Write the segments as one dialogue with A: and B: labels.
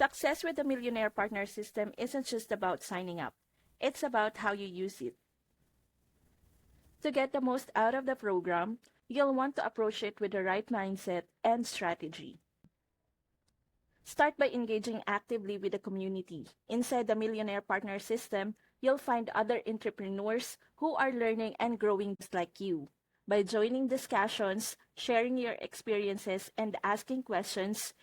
A: Success with the Millionaire Partner System isn't just about signing up. It's about how you use it. To get the most out of the program, you'll want to approach it with the right mindset and strategy. Start by engaging actively with the community. Inside the Millionaire Partner System, you'll find other entrepreneurs who are learning and growing just like you. By joining discussions, sharing your experiences, and asking questions,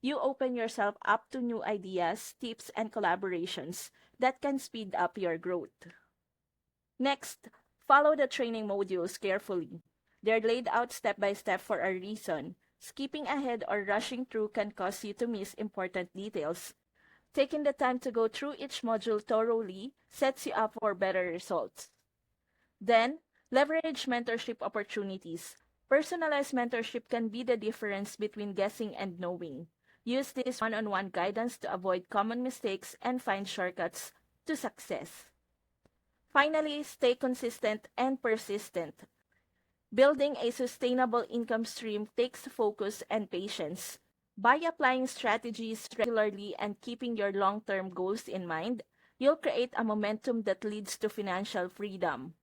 A: you open yourself up to new ideas, tips, and collaborations that can speed up your growth. Next, follow the training modules carefully. They're laid out step by step for a reason. Skipping ahead or rushing through can cause you to miss important details. Taking the time to go through each module thoroughly sets you up for better results. Then, leverage mentorship opportunities. Personalized mentorship can be the difference between guessing and knowing. Use this one-on-one guidance to avoid common mistakes and find shortcuts to success. Finally, stay consistent and persistent. Building a sustainable income stream takes focus and patience. By applying strategies regularly and keeping your long-term goals in mind, you'll create a momentum that leads to financial freedom.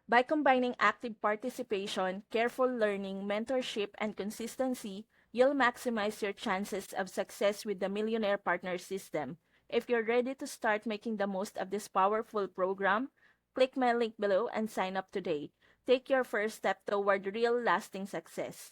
A: By combining active participation, careful learning, mentorship, and consistency, you'll maximize your chances of success with the Millionaire Partner System. If you're ready to start making the most of this powerful program, click my link below and sign up today. Take your first step toward real lasting success.